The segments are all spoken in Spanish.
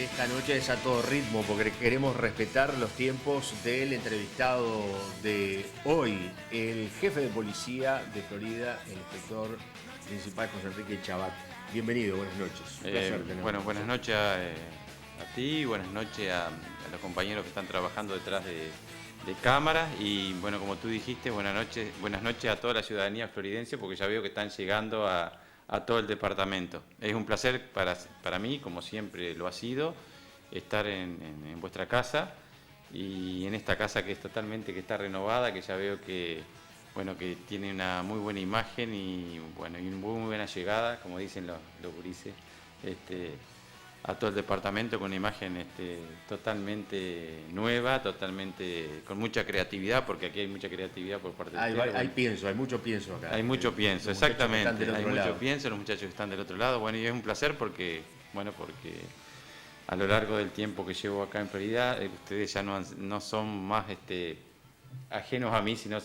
esta noche es a todo ritmo porque queremos respetar los tiempos del entrevistado de hoy, el jefe de policía de Florida, el inspector principal José Enrique Chabat. Bienvenido, buenas noches. Bueno, buenas noches a ti, buenas noches a los compañeros que están trabajando detrás de cámaras y bueno, como tú dijiste, buenas noches a toda la ciudadanía floridense porque ya veo que están llegando a todo el departamento. Es un placer para mí, como siempre lo ha sido, estar en vuestra casa y en esta casa que está renovada, que ya veo que tiene una muy buena imagen y una muy buena llegada, como dicen los gurises, a todo el departamento con una imagen totalmente nueva, totalmente con mucha creatividad, porque aquí hay mucha creatividad por parte de ustedes. Hay mucho pienso acá. Hay mucho pienso, exactamente. Hay mucho pienso, los muchachos que están del otro lado. Bueno, y es un placer porque a lo largo del tiempo que llevo acá en Florida, ustedes ya no son más ajenos a mí, sino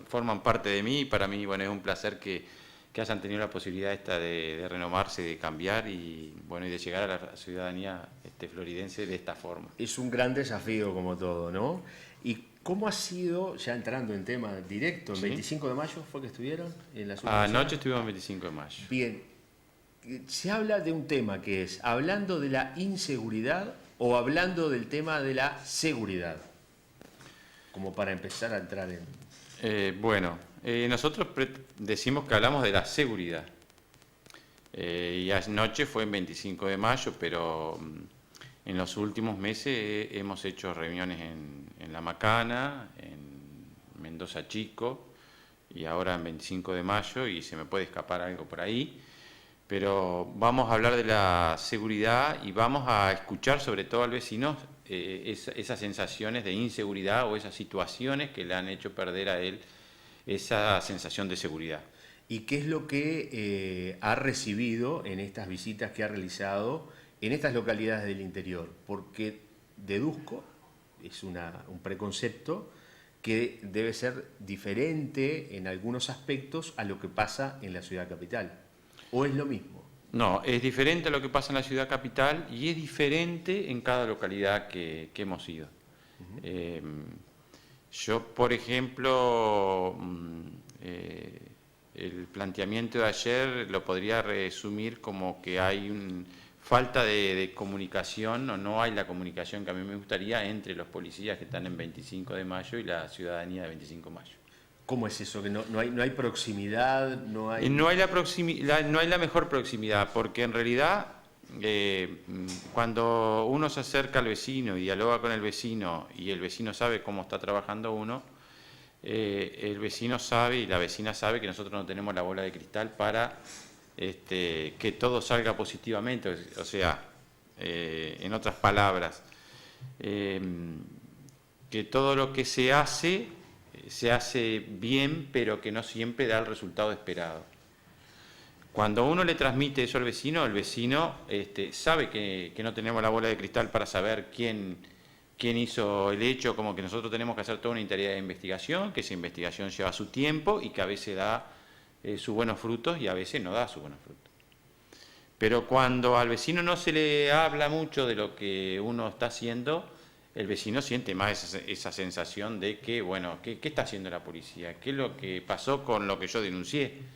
forman parte de mí, y para mí es un placer que hayan tenido la posibilidad de renovarse, de cambiar y de llegar a la ciudadanía floridense de esta forma. Es un gran desafío como todo, ¿no? ¿Y cómo ha sido, ya entrando en tema directo, el 25 de mayo fue que estuvieron en la ciudad? Anoche estuvimos el 25 de mayo. Bien, se habla de un tema que es, ¿hablando de la inseguridad o hablando del tema de la seguridad? Como para empezar a entrar en... Nosotros decimos que hablamos de la seguridad. Y anoche fue el 25 de mayo, pero en los últimos meses hemos hecho reuniones en La Macana, en Mendoza Chico, y ahora en 25 de mayo, y se me puede escapar algo por ahí. Pero vamos a hablar de la seguridad y vamos a escuchar sobre todo al vecino esas sensaciones de inseguridad o esas situaciones que le han hecho perder a él esa sensación de seguridad. ¿Y qué es lo que ha recibido en estas visitas que ha realizado en estas localidades del interior? Porque deduzco, es un preconcepto, que debe ser diferente en algunos aspectos a lo que pasa en la ciudad capital. ¿O es lo mismo? No, es diferente a lo que pasa en la ciudad capital y es diferente en cada localidad que hemos ido. Yo, por ejemplo, el planteamiento de ayer lo podría resumir como que hay falta de comunicación, o no hay la comunicación que a mí me gustaría entre los policías que están en 25 de mayo y la ciudadanía de 25 de mayo. ¿Cómo es eso? ¿Que no hay proximidad? No hay la mejor proximidad, porque en realidad cuando uno se acerca al vecino y dialoga con el vecino y el vecino sabe cómo está trabajando uno, el vecino sabe y la vecina sabe que nosotros no tenemos la bola de cristal para que todo salga positivamente. O sea, en otras palabras, que todo lo que se hace bien, pero que no siempre da el resultado esperado. Cuando uno le transmite eso al vecino, el vecino sabe que no tenemos la bola de cristal para saber quién hizo el hecho, como que nosotros tenemos que hacer toda una tarea de investigación, que esa investigación lleva su tiempo y que a veces da sus buenos frutos y a veces no da sus buenos frutos. Pero cuando al vecino no se le habla mucho de lo que uno está haciendo, el vecino siente más esa sensación de que, ¿qué está haciendo la policía? ¿Qué es lo que pasó con lo que yo denuncié?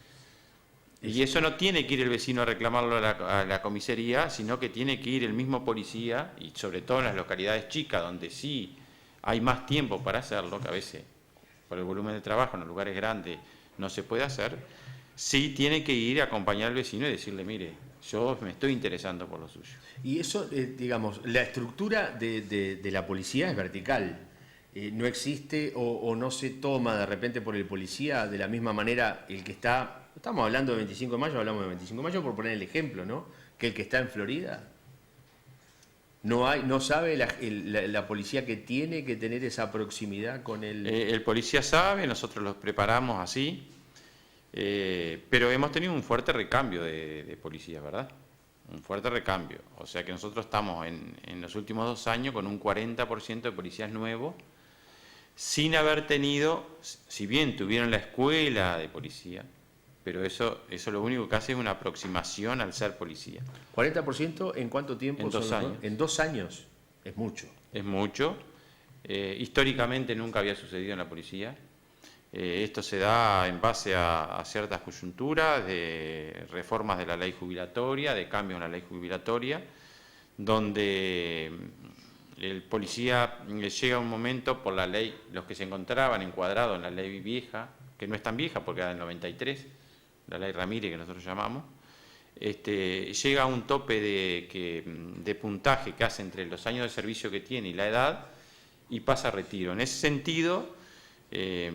Y eso no tiene que ir el vecino a reclamarlo a la comisaría, sino que tiene que ir el mismo policía, y sobre todo en las localidades chicas, donde sí hay más tiempo para hacerlo, que a veces por el volumen de trabajo en los lugares grandes no se puede hacer, sí tiene que ir a acompañar al vecino y decirle, mire, yo me estoy interesando por lo suyo. Y eso, digamos, la estructura de la policía es vertical. No existe o no se toma de repente por el policía de la misma manera el que está... Estamos hablando de 25 de mayo, hablamos de 25 de mayo por poner el ejemplo, ¿no? Que el que está en Florida. No sabe la policía que tiene que tener esa proximidad con el... El policía sabe, nosotros los preparamos así, pero hemos tenido un fuerte recambio de policías, ¿verdad? Un fuerte recambio. O sea que nosotros estamos en los últimos 2 años con un 40% de policías nuevos, sin haber tenido, si bien tuvieron la escuela de policía, pero eso lo único que hace es una aproximación al ser policía. ¿40% en cuánto tiempo? En 2 años. En 2 años, es mucho. Es mucho. Históricamente nunca había sucedido en la policía. Esto se da en base a ciertas coyunturas de reformas de la ley jubilatoria, de cambios en la ley jubilatoria, donde el policía llega a un momento por la ley, los que se encontraban encuadrados en la ley vieja, que no es tan vieja porque era del 93, la ley Ramírez que nosotros llamamos, llega a un tope de puntaje que hace entre los años de servicio que tiene y la edad y pasa a retiro. En ese sentido,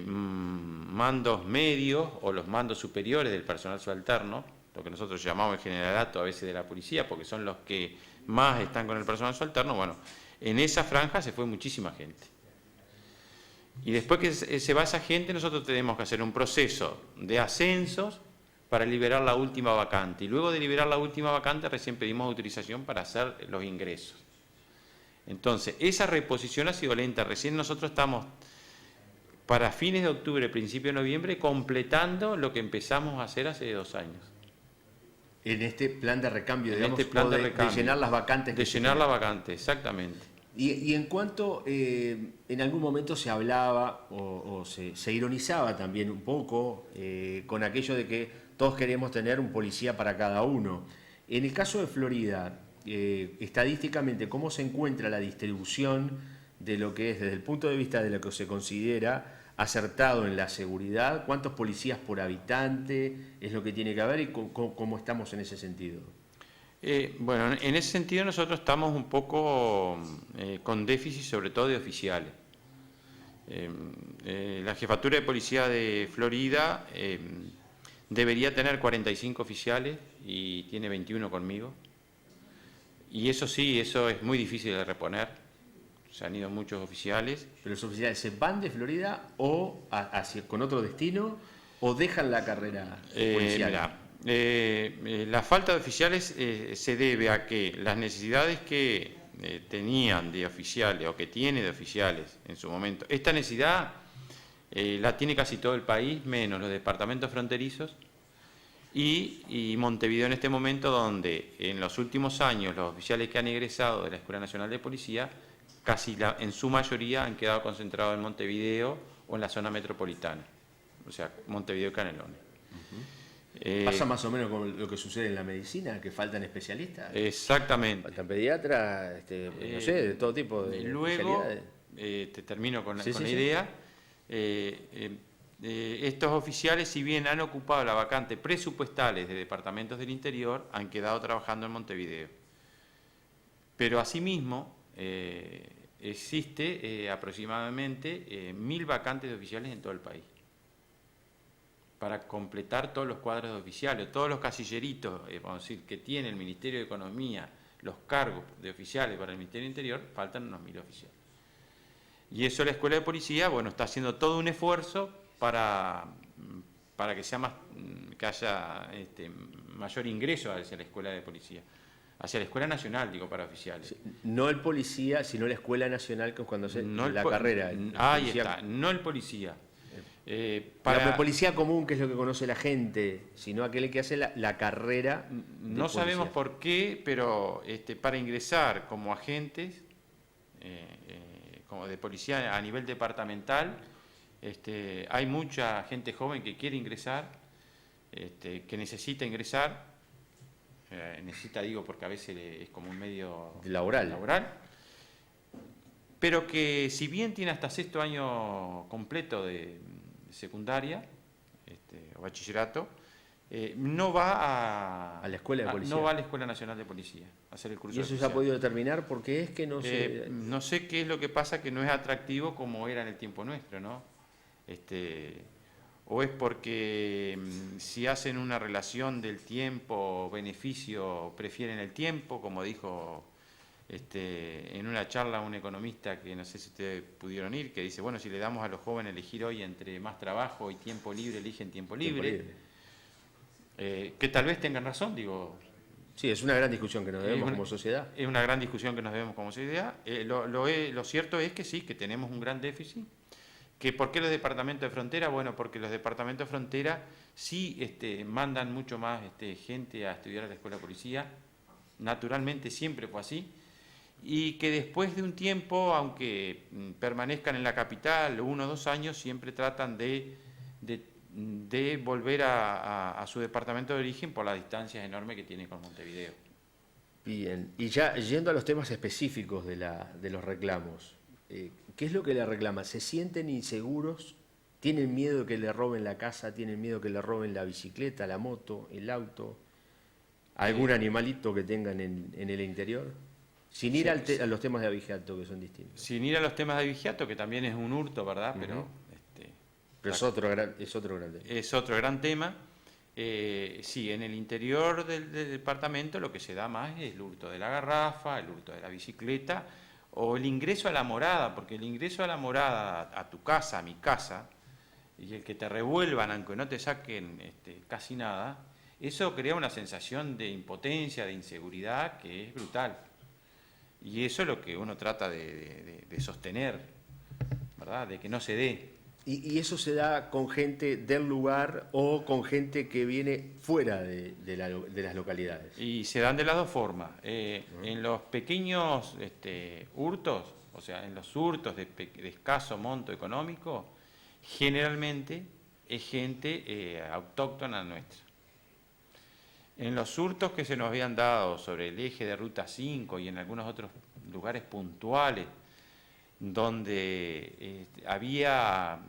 mandos medios o los mandos superiores del personal subalterno, lo que nosotros llamamos el generalato a veces de la policía, porque son los que más están con el personal subalterno, bueno, en esa franja se fue muchísima gente. Y después que se va esa gente, nosotros tenemos que hacer un proceso de ascensos para liberar la última vacante. Y luego de liberar la última vacante, recién pedimos autorización para hacer los ingresos. Entonces, esa reposición ha sido lenta. Recién nosotros estamos, para fines de octubre, principio de noviembre, completando lo que empezamos a hacer hace 2 años. En este plan de recambio, digamos, este plan de recambio, de llenar las vacantes. De llenar la vacante, exactamente. Y en cuanto, en algún momento se hablaba o se ironizaba también un poco con aquello de que todos queremos tener un policía para cada uno. En el caso de Florida, estadísticamente, ¿cómo se encuentra la distribución de lo que es, desde el punto de vista de lo que se considera acertado en la seguridad? ¿Cuántos policías por habitante es lo que tiene que haber y cómo estamos en ese sentido? Bueno, en ese sentido nosotros estamos un poco con déficit, sobre todo de oficiales. La Jefatura de Policía de Florida debería tener 45 oficiales y tiene 21 conmigo. Y eso sí, eso es muy difícil de reponer. Se han ido muchos oficiales. ¿Pero los oficiales se van de Florida o con otro destino o dejan la carrera policial? La falta de oficiales se debe a que las necesidades que tenían de oficiales o que tiene de oficiales en su momento, esta necesidad la tiene casi todo el país, menos los departamentos fronterizos y Montevideo en este momento, donde en los últimos años los oficiales que han egresado de la Escuela Nacional de Policía, en su mayoría han quedado concentrados en Montevideo o en la zona metropolitana, o sea, Montevideo y Canelones. ¿Pasa más o menos con lo que sucede en la medicina, que faltan especialistas? Exactamente. Faltan pediatras, no sé, de todo tipo de especialidades. Luego, te termino con la Sí. idea, estos oficiales, si bien han ocupado la vacante presupuestales de departamentos del interior, han quedado trabajando en Montevideo. Pero asimismo, existe aproximadamente 1000 vacantes de oficiales en todo el país, para completar todos los cuadros de oficiales, todos los casilleritos, vamos a decir, que tiene el Ministerio de Economía, los cargos de oficiales para el Ministerio del Interior, faltan unos 1000 oficiales. Y eso la Escuela de Policía, bueno, está haciendo todo un esfuerzo para que sea más, que haya mayor ingreso hacia la Escuela de Policía, hacia la Escuela Nacional, digo, para oficiales. Sí, no el policía, sino la Escuela Nacional, que es cuando se la carrera. Ahí está, no el policía. El policía común, que es lo que conoce la gente, sino aquel que hace la carrera. No sabemos por qué, pero para ingresar como agentes como de policía a nivel departamental, hay mucha gente joven que quiere ingresar, que necesita ingresar, necesita, digo, porque a veces es como un medio laboral, pero que si bien tiene hasta 6º año completo de secundaria o bachillerato, no va a la escuela de policía. No va a la Escuela Nacional de Policía a hacer el curso. ¿Y eso se ha podido determinar? Porque es que no sé. No sé qué es lo que pasa, que no es atractivo como era en el tiempo nuestro, ¿no? O es porque si hacen una relación del tiempo-beneficio, prefieren el tiempo, como dijo en una charla un economista que no sé si ustedes pudieron ir, que dice, bueno, si le damos a los jóvenes elegir hoy entre más trabajo y tiempo libre, eligen tiempo libre. Que tal vez tengan razón, digo. Sí, es una gran discusión que nos debemos como sociedad. Es una gran discusión que nos debemos como sociedad. Lo cierto es que sí, que tenemos un gran déficit ¿Por qué los departamentos de frontera? Bueno, porque los departamentos de frontera sí mandan mucho más gente a estudiar a la escuela de policía, naturalmente siempre fue así, y que después de un tiempo, aunque permanezcan en la capital 1 o 2 años, siempre tratan de volver a su departamento de origen por las distancias enormes que tiene con Montevideo. Bien, y ya yendo a los temas específicos de los reclamos, ¿qué es lo que le reclama? ¿Se sienten inseguros? ¿Tienen miedo de que le roben la casa? ¿Tienen miedo de que le roben la bicicleta, la moto, el auto? ¿Algún animalito que tengan en el interior? Sin ir a los temas de abigeato, que son distintos. Sin ir a los temas de abigeato, que también es un hurto, ¿verdad? Pero es otro gran tema. Es otro gran tema. Sí, en el interior del departamento lo que se da más es el hurto de la garrafa, el hurto de la bicicleta o el ingreso a la morada, porque el ingreso a la morada, a tu casa, a mi casa, y el que te revuelvan, aunque no te saquen casi nada, eso crea una sensación de impotencia, de inseguridad que es brutal. Y eso es lo que uno trata de sostener, ¿verdad? De que no se dé. ¿Y eso se da con gente del lugar o con gente que viene fuera de las localidades? Y se dan de las dos formas. En los pequeños hurtos, o sea, en los hurtos de escaso monto económico, generalmente es gente autóctona nuestra. En los hurtos que se nos habían dado sobre el eje de Ruta 5 y en algunos otros lugares puntuales, donde había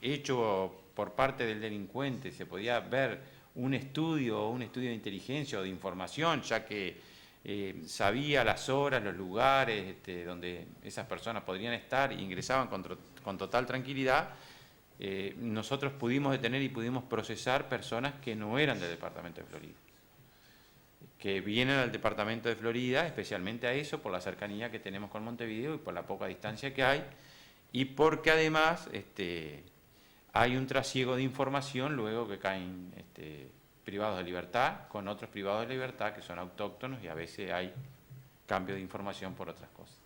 hecho por parte del delincuente, se podía ver un estudio de inteligencia o de información, ya que sabía las horas, los lugares donde esas personas podrían estar e ingresaban con total tranquilidad. Nosotros pudimos detener y pudimos procesar personas que no eran del departamento de Florida, que vienen al departamento de Florida, especialmente a eso, por la cercanía que tenemos con Montevideo y por la poca distancia que hay, y porque además hay un trasiego de información luego que caen privados de libertad con otros privados de libertad que son autóctonos y a veces hay cambio de información por otras cosas.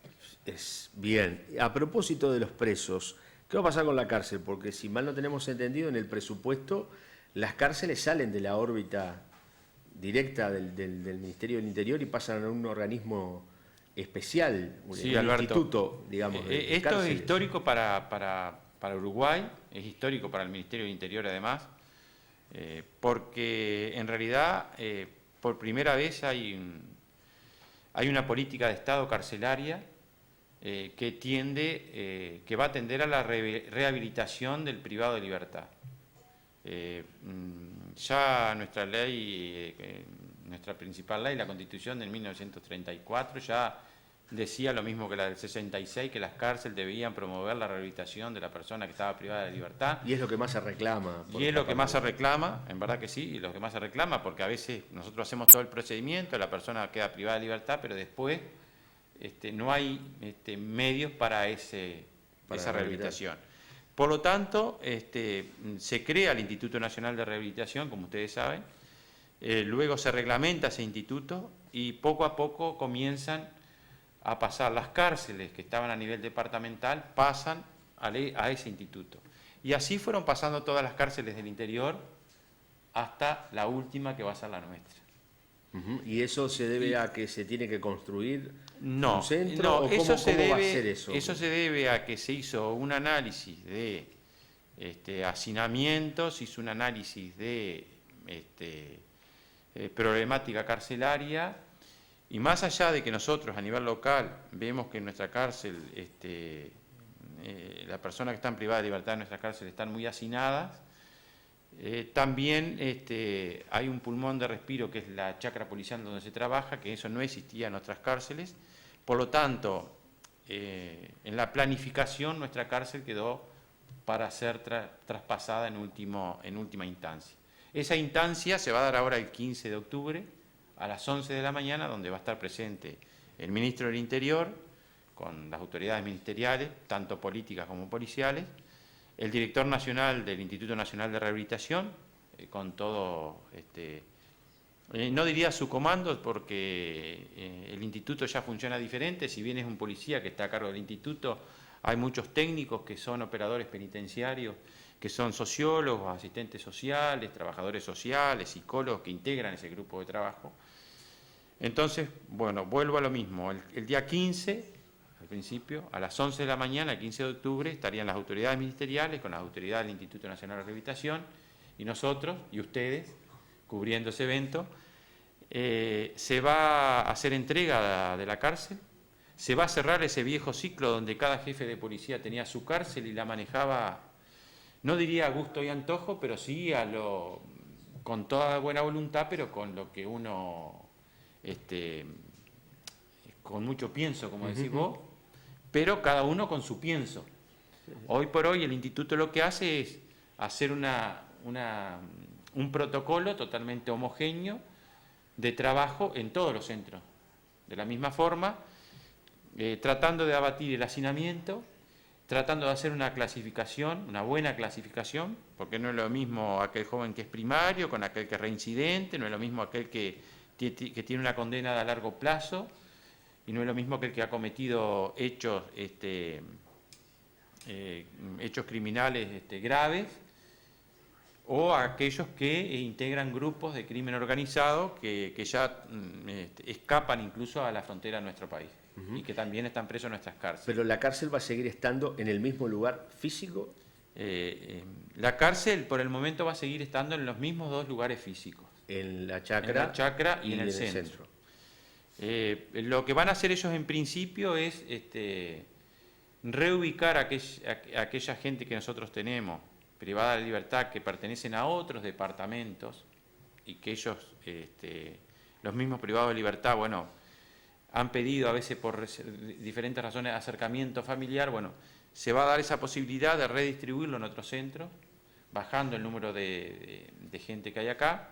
Es bien. A propósito de los presos, ¿qué va a pasar con la cárcel? Porque si mal no tenemos entendido, en el presupuesto las cárceles salen de la órbita directa del Ministerio del Interior y pasan a un organismo especial, sí, un Alberto, instituto, digamos. Esto cárceles. es histórico para Uruguay, es histórico para el Ministerio del Interior además, porque en realidad por primera vez hay una política de Estado carcelaria que va a tender a la rehabilitación del privado de libertad. Ya nuestra ley, nuestra principal ley, la Constitución del 1934, ya decía lo mismo que la del 66, que las cárceles debían promover la rehabilitación de la persona que estaba privada de libertad. Y es lo que más se reclama. Y es lo que más se reclama, en verdad que sí, y lo que más se reclama, porque a veces nosotros hacemos todo el procedimiento, la persona queda privada de libertad, pero después no hay medios para esa rehabilitación. Por lo tanto, se crea el Instituto Nacional de Rehabilitación, como ustedes saben, luego se reglamenta ese instituto y poco a poco comienzan a pasar las cárceles que estaban a nivel departamental, pasan a ese instituto. Y así fueron pasando todas las cárceles del interior hasta la última que va a ser la nuestra. ¿Y eso se debe a que se tiene que construir un centro? No, ¿O eso cómo va a ser eso? Eso se debe a que se hizo un análisis de hacinamientos, se hizo un análisis de problemática carcelaria, y más allá de que nosotros a nivel local vemos que en nuestra cárcel las personas que están privadas de libertad en nuestra cárcel están muy hacinadas, también hay un pulmón de respiro que es la chacra policial donde se trabaja, que eso no existía en otras cárceles. Por lo tanto, en la planificación nuestra cárcel quedó para ser traspasada en última instancia. Esa instancia se va a dar ahora el 15 de octubre a las 11 de la mañana, donde va a estar presente el ministro del Interior con las autoridades ministeriales, tanto políticas como policiales, el director nacional del Instituto Nacional de Rehabilitación, con todo, no diría su comando, porque el instituto ya funciona diferente, si bien es un policía que está a cargo del instituto, hay muchos técnicos que son operadores penitenciarios, que son sociólogos, asistentes sociales, trabajadores sociales, psicólogos que integran ese grupo de trabajo. Entonces, bueno, vuelvo a lo mismo. El día 15, al principio, a las 11 de la mañana, el 15 de octubre, estarían las autoridades ministeriales con las autoridades del Instituto Nacional de Rehabilitación y nosotros y ustedes cubriendo ese evento. Se va a hacer entrega de la cárcel, se va a cerrar ese viejo ciclo donde cada jefe de policía tenía su cárcel y la manejaba, no diría a gusto y antojo, pero sí con toda buena voluntad, pero con lo que uno, con mucho pienso, como decís vos, pero cada uno con su pienso. Hoy por hoy el instituto lo que hace es hacer un protocolo totalmente homogéneo de trabajo en todos los centros. De la misma forma, tratando de abatir el hacinamiento, tratando de hacer una clasificación, una buena clasificación, porque no es lo mismo aquel joven que es primario con aquel que es reincidente, no es lo mismo aquel que tiene una condena a largo plazo, y no es lo mismo aquel que ha cometido hechos criminales graves, o aquellos que integran grupos de crimen organizado que ya escapan incluso a la frontera de nuestro país y que también están presos en nuestras cárceles. ¿Pero la cárcel va a seguir estando en el mismo lugar físico? La cárcel por el momento va a seguir estando en los mismos dos lugares físicos. En la chacra, y en el centro. Lo que van a hacer ellos en principio es reubicar a aquella gente que nosotros tenemos privada de libertad, que pertenecen a otros departamentos y que ellos, los mismos privados de libertad, bueno, han pedido a veces por diferentes razones de acercamiento familiar, bueno, se va a dar esa posibilidad de redistribuirlo en otros centros, bajando el número de gente que hay acá.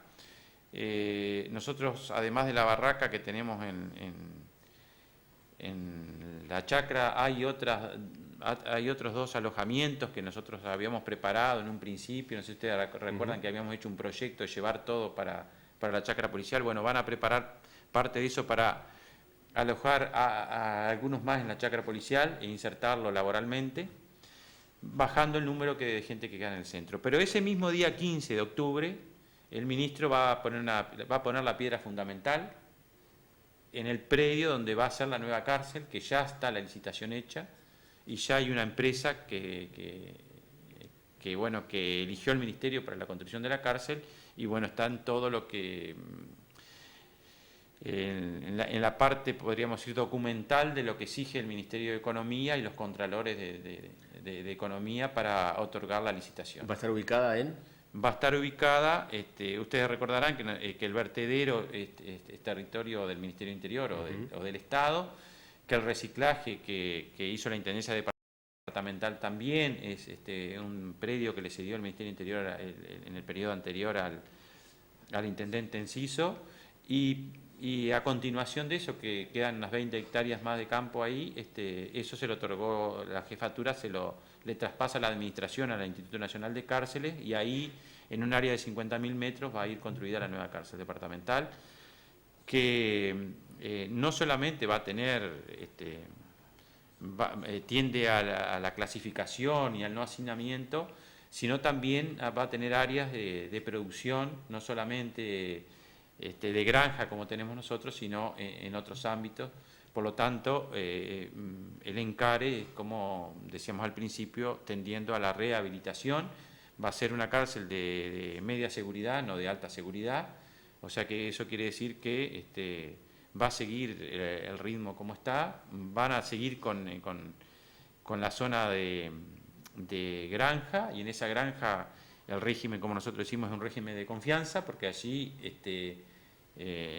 Nosotros, además de la barraca que tenemos en la chacra, hay otros dos alojamientos que nosotros habíamos preparado en un principio. No sé si ustedes recuerdan que habíamos hecho un proyecto de llevar todo para la chacra policial. Bueno, van a preparar parte de eso para alojar a algunos más en la chacra policial e insertarlo laboralmente, bajando el número de gente que queda en el centro. Pero ese mismo día 15 de octubre, el ministro va a poner la piedra fundamental en el predio donde va a ser la nueva cárcel, que ya está la licitación hecha, y ya hay una empresa que eligió el Ministerio para la construcción de la cárcel, y bueno, está en todo lo que, en la parte, podríamos decir, documental de lo que exige el Ministerio de Economía y los contralores de Economía para otorgar la licitación. ¿Va a estar ubicada en? Va a estar ubicada, ustedes recordarán que el vertedero es territorio del Ministerio del Interior o del Estado, que el reciclaje que hizo la Intendencia Departamental también es un predio que le cedió el Ministerio del Interior en el periodo anterior al Intendente Enciso, y a continuación de eso, que quedan unas 20 hectáreas más de campo ahí, eso se lo otorgó la jefatura, le traspasa la administración al Instituto Nacional de Cárceles, y ahí, en un área de 50.000 metros, va a ir construida la nueva cárcel departamental, que no solamente va a tener, tiende a la clasificación y al no hacinamiento, sino también va a tener áreas de producción, no solamente de granja como tenemos nosotros, sino en otros ámbitos. Por lo tanto, el encare, como decíamos al principio, tendiendo a la rehabilitación. Va a ser una cárcel de media seguridad, no de alta seguridad, o sea que eso quiere decir que va a seguir el ritmo como está, van a seguir con la zona de granja, y en esa granja el régimen, como nosotros decimos, es un régimen de confianza, porque allí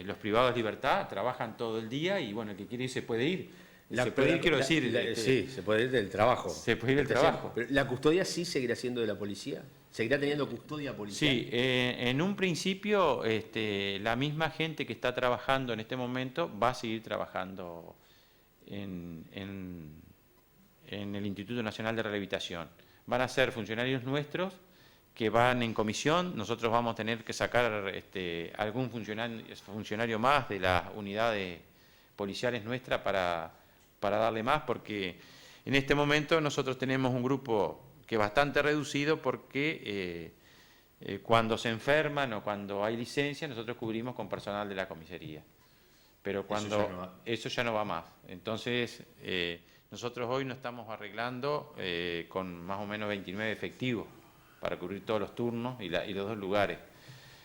los privados de libertad trabajan todo el día, y bueno, el que quiere ir se puede ir. Se puede ir, quiero decir. Sí, se puede ir del trabajo. Se puede ir del trabajo. Pero ¿la custodia sí seguirá siendo de la policía? ¿Seguirá teniendo custodia policial? Sí, en un principio la misma gente que está trabajando en este momento va a seguir trabajando en el Instituto Nacional de Rehabilitación. Van a ser funcionarios nuestros que van en comisión. Nosotros vamos a tener que sacar algún funcionario más de las unidades policiales nuestras para darle más, porque En este momento nosotros tenemos un grupo que es bastante reducido porque cuando se enferman o cuando hay licencia, nosotros cubrimos con personal de la comisaría. Pero cuando eso ya no va más. Entonces, nosotros hoy nos estamos arreglando con más o menos 29 efectivos para cubrir todos los turnos y los 2 lugares.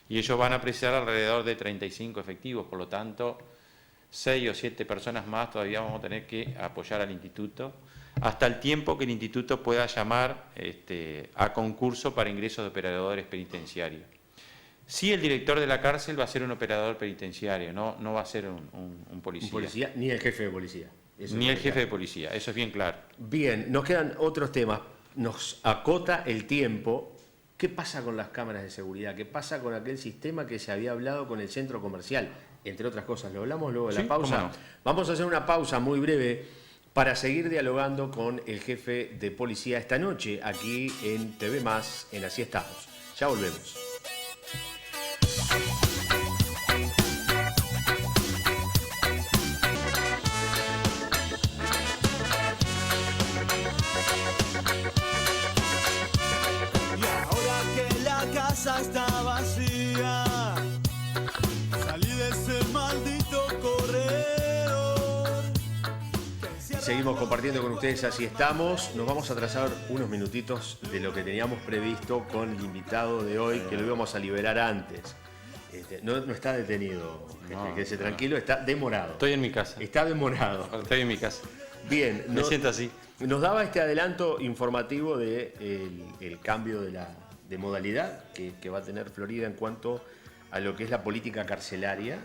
Y ellos van a precisar alrededor de 35 efectivos, por lo tanto, 6 o 7 personas más todavía vamos a tener que apoyar al instituto, hasta el tiempo que el instituto pueda llamar a concurso para ingresos de operadores penitenciarios. Sí, el director de la cárcel va a ser un operador penitenciario, no va a ser un policía. Un policía, ni el jefe de policía. Ni el jefe de policía, eso es bien claro. Bien, nos quedan otros temas. Nos acota el tiempo. ¿Qué pasa con las cámaras de seguridad? ¿Qué pasa con aquel sistema que se había hablado con el centro comercial? Entre otras cosas, ¿lo hablamos luego de la pausa? ¿Cómo no? Vamos a hacer una pausa muy breve para seguir dialogando con el jefe de policía esta noche, aquí en TV+, en Así Estamos. Ya volvemos. Está vacía, salí de ese maldito corredor. Seguimos compartiendo con ustedes, Así Estamos. Nos vamos a trazar unos minutitos de lo que teníamos previsto con el invitado de hoy, que lo íbamos a liberar antes. No está detenido, quédese tranquilo, está demorado. Estoy en mi casa. Está demorado. Estoy en mi casa. Bien. Me siento así. Nos daba este adelanto informativo de el cambio de modalidad que va a tener Florida en cuanto a lo que es la política carcelaria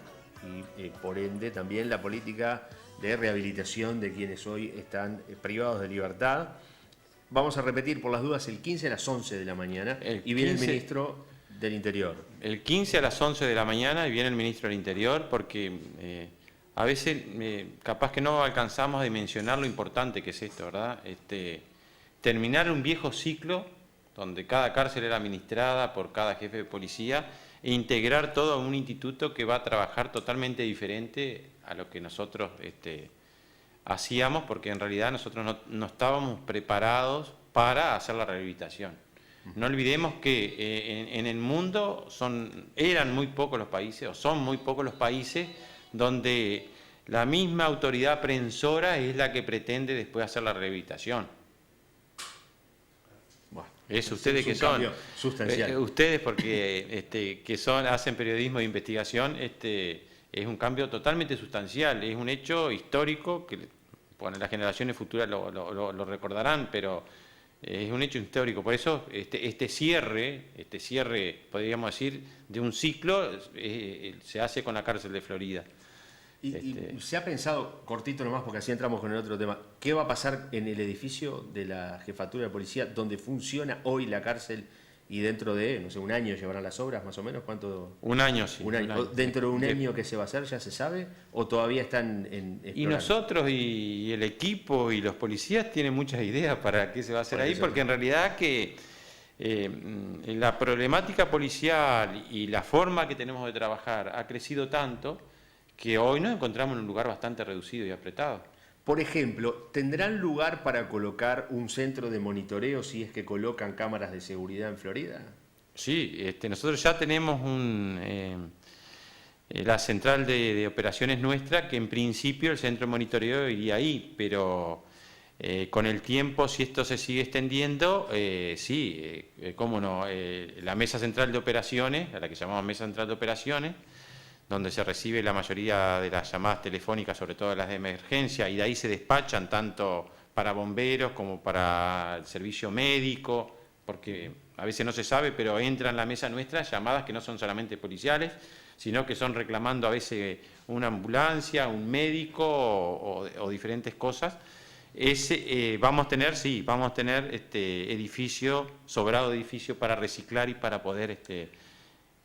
y por ende también la política de rehabilitación de quienes hoy están privados de libertad. Vamos a repetir por las dudas, el 15 a las 11 de la mañana y viene el ministro del Interior. El 15 a las 11 de la mañana y viene el ministro del Interior porque a veces capaz que no alcanzamos a dimensionar lo importante que es esto, ¿verdad? Terminar un viejo ciclo donde cada cárcel era administrada por cada jefe de policía, e integrar todo a un instituto que va a trabajar totalmente diferente a lo que nosotros hacíamos, porque en realidad nosotros no estábamos preparados para hacer la rehabilitación. No olvidemos que en el mundo eran muy pocos los países, o son muy pocos los países, donde la misma autoridad aprensora es la que pretende después hacer la rehabilitación. Eso, ustedes que son, ustedes porque hacen periodismo de investigación, es un cambio totalmente sustancial, es un hecho histórico que las generaciones futuras lo recordarán, pero es un hecho histórico. Por eso este cierre, podríamos decir, de un ciclo se hace con la cárcel de Florida. Y se ha pensado, cortito nomás, porque así entramos con el otro tema, ¿qué va a pasar en el edificio de la Jefatura de Policía donde funciona hoy la cárcel y dentro de, no sé, un año llevarán las obras más o menos? ¿Cuánto? Un año, sí. Un año. ¿Dentro de un año qué se va a hacer, ya se sabe? ¿O todavía están en explorando? Y nosotros y el equipo y los policías tienen muchas ideas para qué se va a hacer ahí, porque en realidad que la problemática policial y la forma que tenemos de trabajar ha crecido tanto que hoy nos encontramos en un lugar bastante reducido y apretado. Por ejemplo, ¿tendrán lugar para colocar un centro de monitoreo si es que colocan cámaras de seguridad en Florida? Sí, nosotros ya tenemos la central de operaciones nuestra, que en principio el centro de monitoreo iría ahí, pero con el tiempo, si esto se sigue extendiendo, sí, cómo no, la mesa central de operaciones, a la que llamamos mesa central de operaciones, donde se recibe la mayoría de las llamadas telefónicas, sobre todo las de emergencia, y de ahí se despachan tanto para bomberos como para el servicio médico, porque a veces no se sabe, pero entran en la mesa nuestra llamadas que no son solamente policiales, sino que son reclamando a veces una ambulancia, un médico o diferentes cosas. Vamos a tener edificio, sobrado de edificio para reciclar y para poder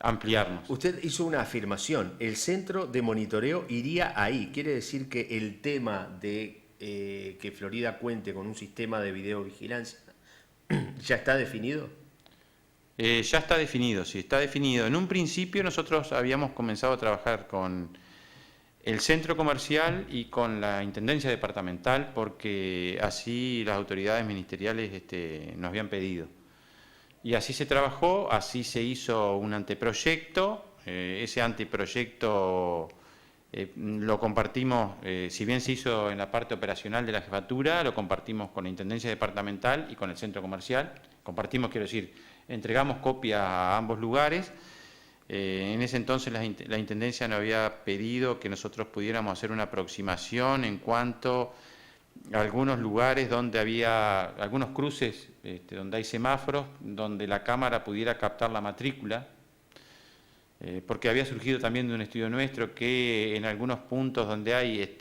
ampliarnos. Usted hizo una afirmación, el centro de monitoreo iría ahí, quiere decir que el tema de que Florida cuente con un sistema de videovigilancia, ¿ya está definido? Ya está definido, sí, está definido. En un principio nosotros habíamos comenzado a trabajar con el centro comercial y con la intendencia departamental, porque así las autoridades ministeriales nos habían pedido. Y así se trabajó, así se hizo un anteproyecto. Ese anteproyecto lo compartimos, si bien se hizo en la parte operacional de la jefatura, lo compartimos con la intendencia departamental y con el centro comercial. Compartimos, quiero decir, entregamos copias a ambos lugares. En ese entonces la Intendencia nos había pedido que nosotros pudiéramos hacer una aproximación en cuanto a algunos lugares donde había, algunos cruces donde hay semáforos, donde la cámara pudiera captar la matrícula, porque había surgido también de un estudio nuestro que en algunos puntos donde hay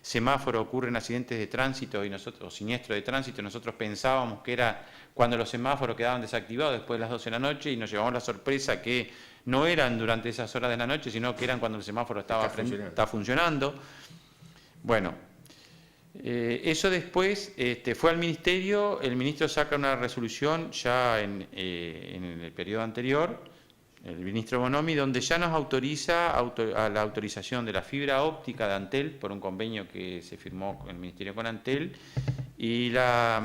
semáforo ocurren accidentes de tránsito o siniestros de tránsito. Nosotros pensábamos que era cuando los semáforos quedaban desactivados después de las 12 de la noche y nos llevamos la sorpresa que no eran durante esas horas de la noche, sino que eran cuando el semáforo estaba funcionando. Bueno, eso después fue al Ministerio, el Ministro saca una resolución ya en el periodo anterior, el Ministro Bonomi, donde ya nos autoriza a la autorización de la fibra óptica de Antel, por un convenio que se firmó con el Ministerio con Antel, y la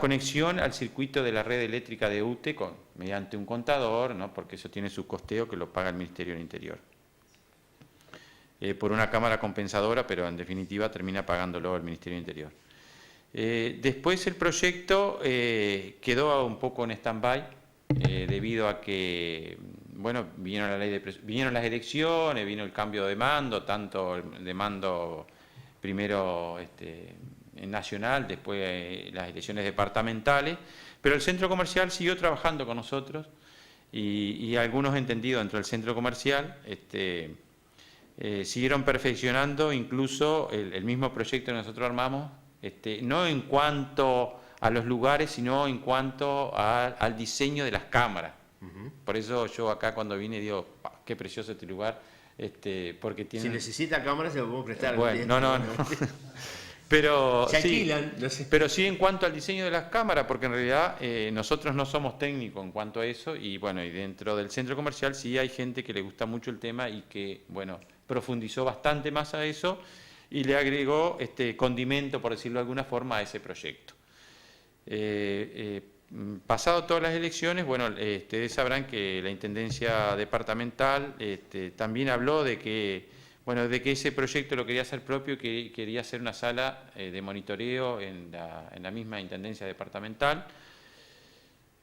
conexión al circuito de la red eléctrica de UTE mediante un contador, ¿no? Porque eso tiene su costeo que lo paga el Ministerio del Interior. Por una cámara compensadora, pero en definitiva termina pagándolo el Ministerio del Interior. Después el proyecto quedó un poco en stand-by, debido a que, bueno, vinieron las elecciones, vino el cambio de mando, tanto el de mando primero nacional, después las elecciones departamentales, pero el centro comercial siguió trabajando con nosotros y algunos entendidos dentro del centro comercial siguieron perfeccionando incluso el mismo proyecto que nosotros armamos, no en cuanto a los lugares, sino en cuanto al diseño de las cámaras. Por eso yo acá cuando vine digo, qué precioso este lugar, porque tiene... Si necesita cámaras se lo podemos prestar. Bueno, no. Pero se sí, alquilan, no sé. Pero sí en cuanto al diseño de las cámaras, porque en realidad nosotros no somos técnicos en cuanto a eso, y bueno, y dentro del centro comercial sí hay gente que le gusta mucho el tema y que, bueno, profundizó bastante más a eso y le agregó condimento, por decirlo de alguna forma, a ese proyecto. Pasado todas las elecciones, bueno, ustedes sabrán que la Intendencia Departamental también habló de que ese proyecto lo quería hacer propio, que quería hacer una sala de monitoreo en la misma Intendencia Departamental,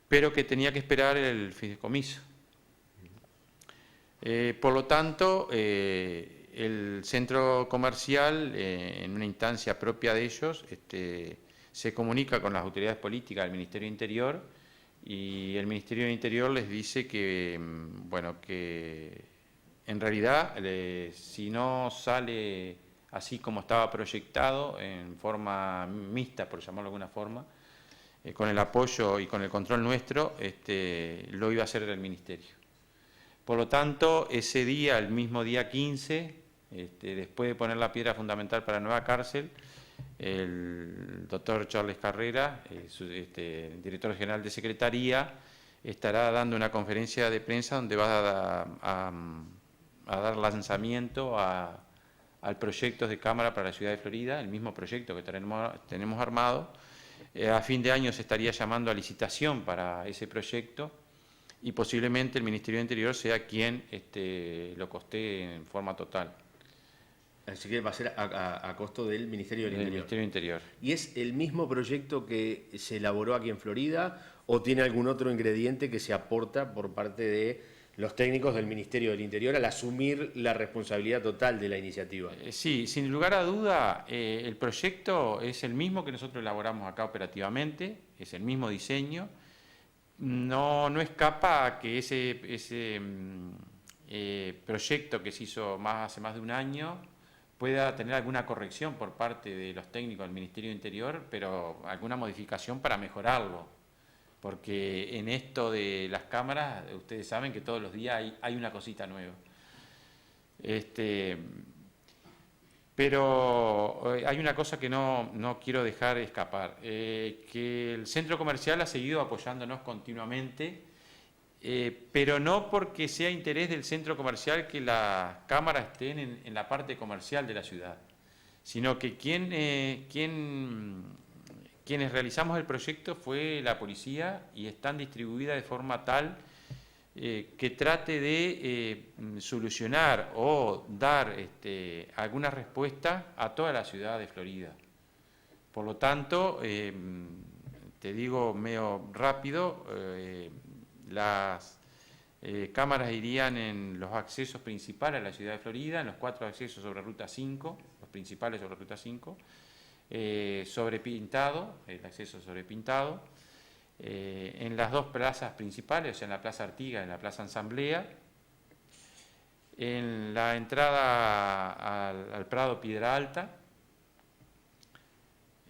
pero que tenía que esperar el fideicomiso. Por lo tanto, el centro comercial, en una instancia propia de ellos, se comunica con las autoridades políticas del Ministerio del Interior y el Ministerio del Interior les dice que, bueno, que en realidad, si no sale así como estaba proyectado, en forma mixta, por llamarlo de alguna forma, con el apoyo y con el control nuestro, lo iba a hacer el Ministerio. Por lo tanto, ese día, el mismo día 15, después de poner la piedra fundamental para la nueva cárcel, el doctor Charles Carrera, director general de Secretaría, estará dando una conferencia de prensa donde va a dar lanzamiento al proyecto de cámara para la ciudad de Florida, el mismo proyecto que tenemos armado. A fin de año se estaría llamando a licitación para ese proyecto y posiblemente el Ministerio del Interior sea quien lo costee en forma total. Así que va a ser a costo del Ministerio del Interior. Ministerio del Interior. ¿Y es el mismo proyecto que se elaboró aquí en Florida o tiene algún otro ingrediente que se aporta por parte de los técnicos del Ministerio del Interior al asumir la responsabilidad total de la iniciativa? Sí, sin lugar a duda, el proyecto es el mismo que nosotros elaboramos acá operativamente, es el mismo diseño. No escapa a que ese proyecto que se hizo hace más de un año pueda tener alguna corrección por parte de los técnicos del Ministerio del Interior, pero alguna modificación para mejorarlo. Porque en esto de las cámaras, ustedes saben que todos los días hay una cosita nueva. Pero hay una cosa que no quiero dejar escapar, que el centro comercial ha seguido apoyándonos continuamente pero no porque sea interés del centro comercial que las cámaras estén en la parte comercial de la ciudad, sino que quienes realizamos el proyecto fue la policía y están distribuidas de forma tal que trate de solucionar o dar alguna respuesta a toda la ciudad de Florida. Por lo tanto, te digo medio rápido, las cámaras irían en los accesos principales a la ciudad de Florida, en los 4 accesos sobre Ruta 5, los principales sobre Ruta 5, sobrepintado, el acceso sobrepintado, en las 2 plazas principales, o sea, en la Plaza Artigas y en la Plaza Asamblea, en la entrada al Prado Piedra Alta,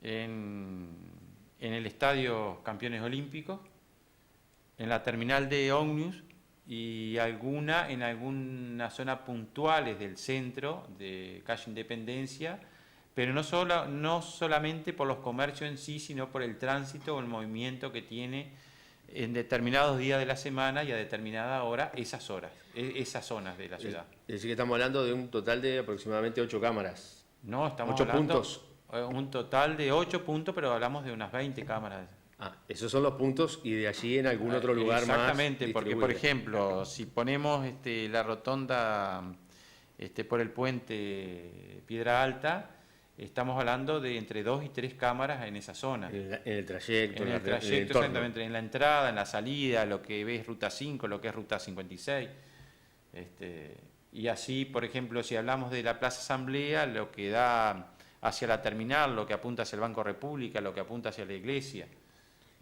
en el Estadio Campeones Olímpicos, en la terminal de ómnibus y en algunas zonas puntuales del centro de calle Independencia, pero no solamente por los comercios en sí, sino por el tránsito o el movimiento que tiene en determinados días de la semana y a determinada hora esas zonas de la ciudad. Es decir, que estamos hablando de un total de aproximadamente 8 cámaras. No, estamos 8 hablando puntos. Un total de 8 puntos, pero hablamos de unas 20 cámaras. Esos son los puntos y de allí en algún otro lugar más. Exactamente, porque por ejemplo, si ponemos la rotonda por el puente Piedra Alta, estamos hablando de entre 2 y 3 cámaras en esa zona. En el trayecto. En el trayecto, exactamente, en la entrada, en la salida, lo que ves Ruta 5, lo que es Ruta 56. Y así, por ejemplo, si hablamos de la Plaza Asamblea, lo que da hacia la terminal, lo que apunta hacia el Banco República, lo que apunta hacia la iglesia.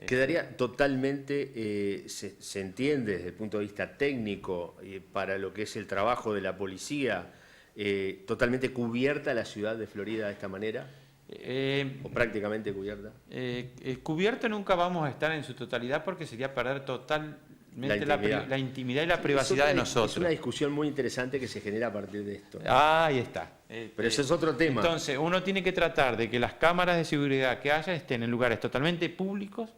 Quedaría totalmente, se entiende desde el punto de vista técnico, para lo que es el trabajo de la policía, totalmente cubierta la ciudad de Florida de esta manera, o prácticamente cubierta. Cubierto nunca vamos a estar en su totalidad porque sería perder totalmente la intimidad y la privacidad de nosotros. Es una discusión muy interesante que se genera a partir de esto. Ahí está. Pero ese es otro tema. Entonces, uno tiene que tratar de que las cámaras de seguridad que haya estén en lugares totalmente públicos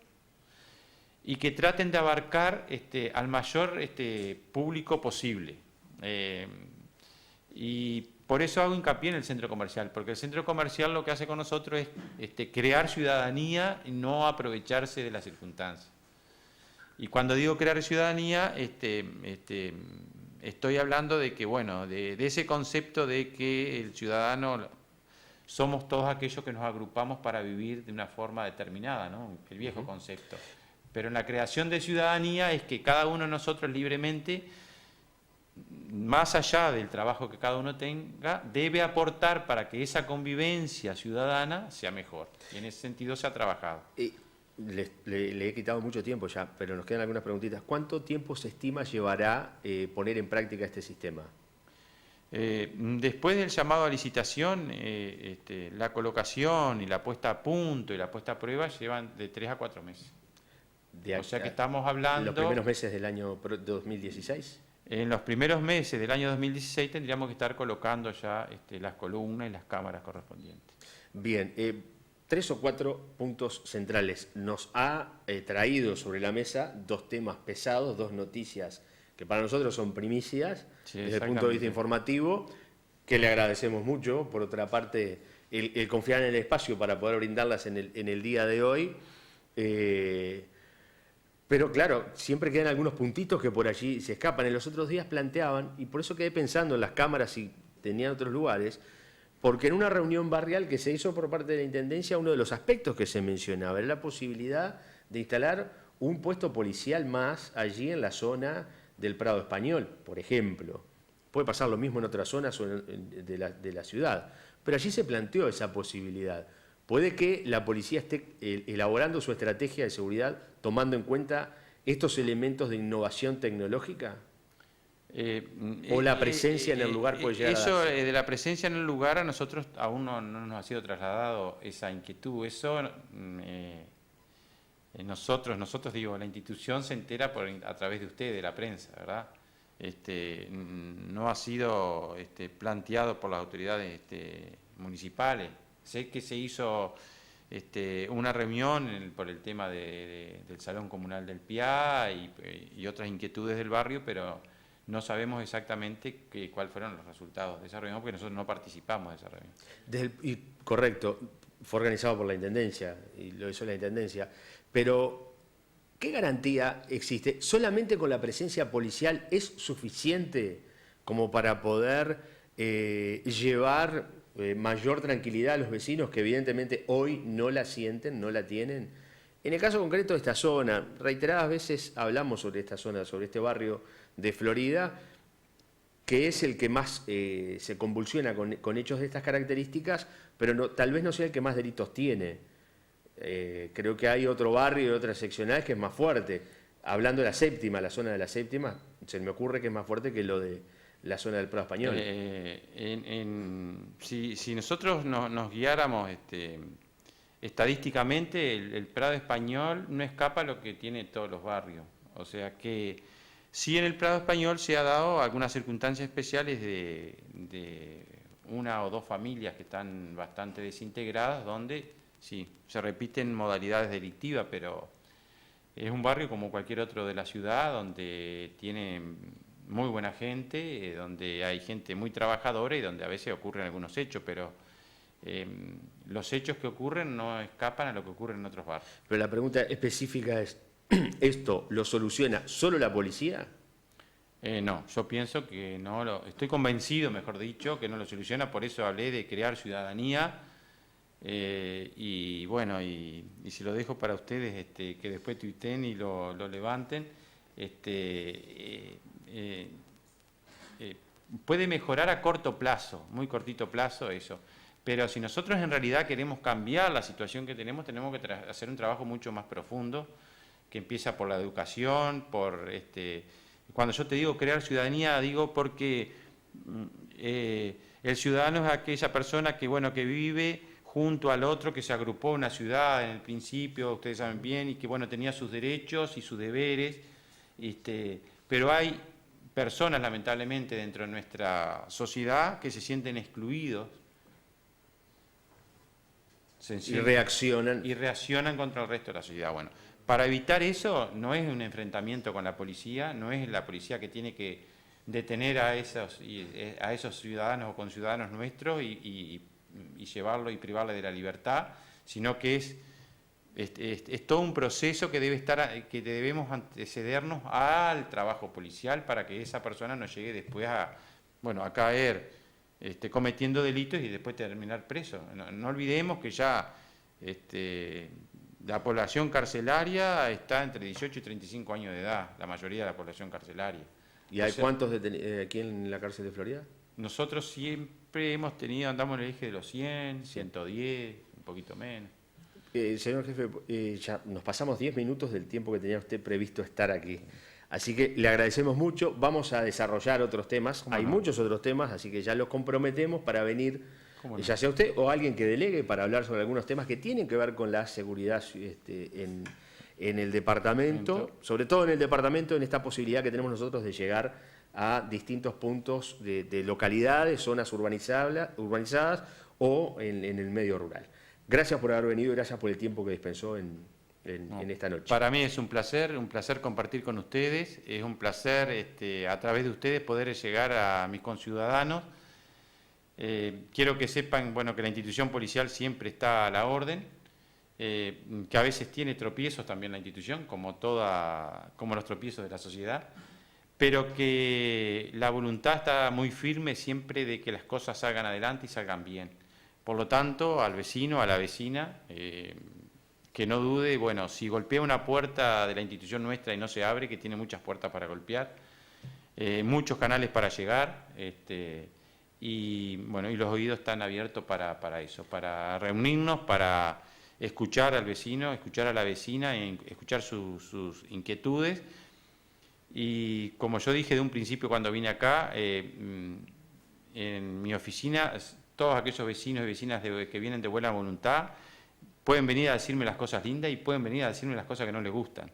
y que traten de abarcar al mayor público posible. Y por eso hago hincapié en el centro comercial, porque el centro comercial lo que hace con nosotros es crear ciudadanía y no aprovecharse de las circunstancias. Y cuando digo crear ciudadanía, estoy hablando de que, bueno, de ese concepto de que el ciudadano somos todos aquellos que nos agrupamos para vivir de una forma determinada, ¿no? El viejo concepto. Pero en la creación de ciudadanía es que cada uno de nosotros libremente, más allá del trabajo que cada uno tenga, debe aportar para que esa convivencia ciudadana sea mejor. Y en ese sentido se ha trabajado. Le he quitado mucho tiempo ya, pero nos quedan algunas preguntitas. ¿Cuánto tiempo se estima llevará poner en práctica este sistema? Después del llamado a licitación, la colocación y la puesta a punto y la puesta a prueba llevan de 3 a 4 meses. O sea que estamos hablando... ¿En los primeros meses del año 2016? En los primeros meses del año 2016 tendríamos que estar colocando ya las columnas y las cámaras correspondientes. Bien, 3 o 4 puntos centrales. Nos ha traído sobre la mesa 2 temas pesados, 2 noticias que para nosotros son primicias, desde el punto de vista informativo, que le agradecemos mucho. Por otra parte, el confiar en el espacio para poder brindarlas en el día de hoy. Pero claro, siempre quedan algunos puntitos que por allí se escapan. En los otros días planteaban, y por eso quedé pensando en las cámaras y tenían otros lugares, porque en una reunión barrial que se hizo por parte de la Intendencia, uno de los aspectos que se mencionaba era la posibilidad de instalar un puesto policial más allí en la zona del Prado Español, por ejemplo. Puede pasar lo mismo en otras zonas de la ciudad, pero allí se planteó esa posibilidad. ¿Puede que la policía esté elaborando su estrategia de seguridad tomando en cuenta estos elementos de innovación tecnológica? ¿O la presencia en el lugar puede llegar eso, a darse? de la presencia en el lugar a nosotros aún no nos ha sido trasladado esa inquietud. Eso nosotros digo, la institución se entera a través de usted, de la prensa, ¿verdad? No ha sido planteado por las autoridades municipales. Sé que se hizo una reunión por el tema del Salón Comunal del PIA y otras inquietudes del barrio, pero no sabemos exactamente cuáles fueron los resultados de esa reunión, porque nosotros no participamos de esa reunión. Correcto, fue organizado por la Intendencia, y lo hizo la Intendencia, pero ¿qué garantía existe? ¿Solamente con la presencia policial es suficiente como para poder llevar mayor tranquilidad a los vecinos que evidentemente hoy no la sienten, no la tienen? En el caso concreto de esta zona, reiteradas veces hablamos sobre esta zona, sobre este barrio de Florida, que es el que más se convulsiona con hechos de estas características, pero tal vez no sea el que más delitos tiene. Creo que hay otro barrio, otra seccional que es más fuerte. Hablando de la séptima, la zona de la séptima, se me ocurre que es más fuerte que lo de la zona del Prado Español. Si nosotros nos guiáramos estadísticamente, el Prado Español no escapa a lo que tiene todos los barrios. O sea que sí, en el Prado Español se ha dado algunas circunstancias especiales de una o dos familias que están bastante desintegradas, donde sí, se repiten modalidades delictivas, pero es un barrio como cualquier otro de la ciudad, donde tiene muy buena gente, donde hay gente muy trabajadora y donde a veces ocurren algunos hechos, pero los hechos que ocurren no escapan a lo que ocurre en otros barrios. Pero la pregunta específica es, ¿esto lo soluciona solo la policía? No, yo pienso que no, estoy convencido, mejor dicho, que no lo soluciona, por eso hablé de crear ciudadanía, y bueno, y se lo dejo para ustedes, que después tuiteen y lo levanten. Puede mejorar a corto plazo, muy cortito plazo eso, pero si nosotros en realidad queremos cambiar la situación que tenemos que hacer un trabajo mucho más profundo, que empieza por la educación, cuando yo te digo crear ciudadanía, digo porque el ciudadano es aquella persona que vive junto al otro, que se agrupó en una ciudad en el principio, ustedes saben bien, y que tenía sus derechos y sus deberes, pero hay personas lamentablemente dentro de nuestra sociedad que se sienten excluidos y reaccionan contra el resto de la sociedad. Bueno, para evitar eso no es un enfrentamiento con la policía, no es la policía que tiene que detener a esos ciudadanos o conciudadanos nuestros y llevarlo y privarle de la libertad, sino que es todo un proceso que debemos antecedernos al trabajo policial para que esa persona no llegue después a caer cometiendo delitos y después terminar preso. No olvidemos que ya la población carcelaria está entre 18 y 35 años de edad, la mayoría de la población carcelaria. ¿Y hay cuántos aquí en la cárcel de Florida? Nosotros siempre hemos tenido, andamos en el eje de los 100, 110, un poquito menos. Señor jefe, ya nos pasamos 10 minutos del tiempo que tenía usted previsto estar aquí. Así que le agradecemos mucho. Vamos a desarrollar otros temas. Hay muchos otros temas, así que ya los comprometemos para venir, ya sea usted o alguien que delegue, para hablar sobre algunos temas que tienen que ver con la seguridad en el departamento, sobre todo en el departamento, en esta posibilidad que tenemos nosotros de llegar a distintos puntos de localidades, zonas urbanizadas o en el medio rural. Gracias por haber venido y gracias por el tiempo que dispensó en esta noche. Para mí es un placer compartir con ustedes, es un placer a través de ustedes poder llegar a mis conciudadanos. Quiero que sepan que la institución policial siempre está a la orden, que a veces tiene tropiezos también la institución, como los tropiezos de la sociedad, pero que la voluntad está muy firme siempre de que las cosas salgan adelante y salgan bien. Por lo tanto, al vecino, a la vecina, que no dude, si golpea una puerta de la institución nuestra y no se abre, que tiene muchas puertas para golpear, muchos canales para llegar, y los oídos están abiertos para eso, para reunirnos, para escuchar al vecino, escuchar a la vecina, escuchar sus inquietudes. Y como yo dije de un principio cuando vine acá, en mi oficina, todos aquellos vecinos y vecinas que vienen de buena voluntad pueden venir a decirme las cosas lindas y pueden venir a decirme las cosas que no les gustan.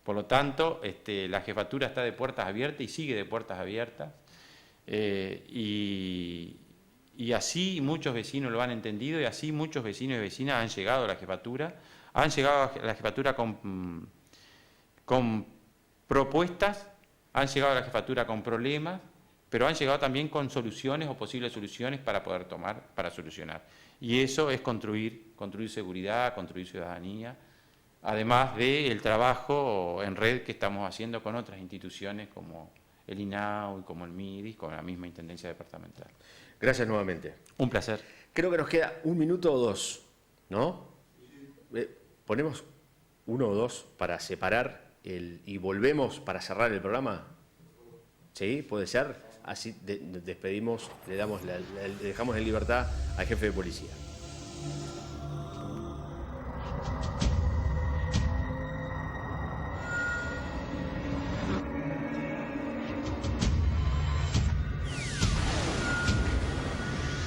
Por lo tanto, la jefatura está de puertas abiertas y sigue de puertas abiertas. Y Y así muchos vecinos lo han entendido y así muchos vecinos y vecinas han llegado a la jefatura. Han llegado a la jefatura con propuestas, han llegado a la jefatura con problemas, pero han llegado también con soluciones o posibles soluciones para poder tomar, para solucionar. Y eso es construir seguridad, construir ciudadanía, además del trabajo en red que estamos haciendo con otras instituciones como el INAU y como el MIDIS, con la misma Intendencia Departamental. Gracias nuevamente. Un placer. Creo que nos queda 1 minuto o 2, ¿no? Ponemos 1 o 2 para separar y volvemos para cerrar el programa. ¿Sí? ¿Puede ser? Así despedimos, le dejamos en libertad al jefe de policía.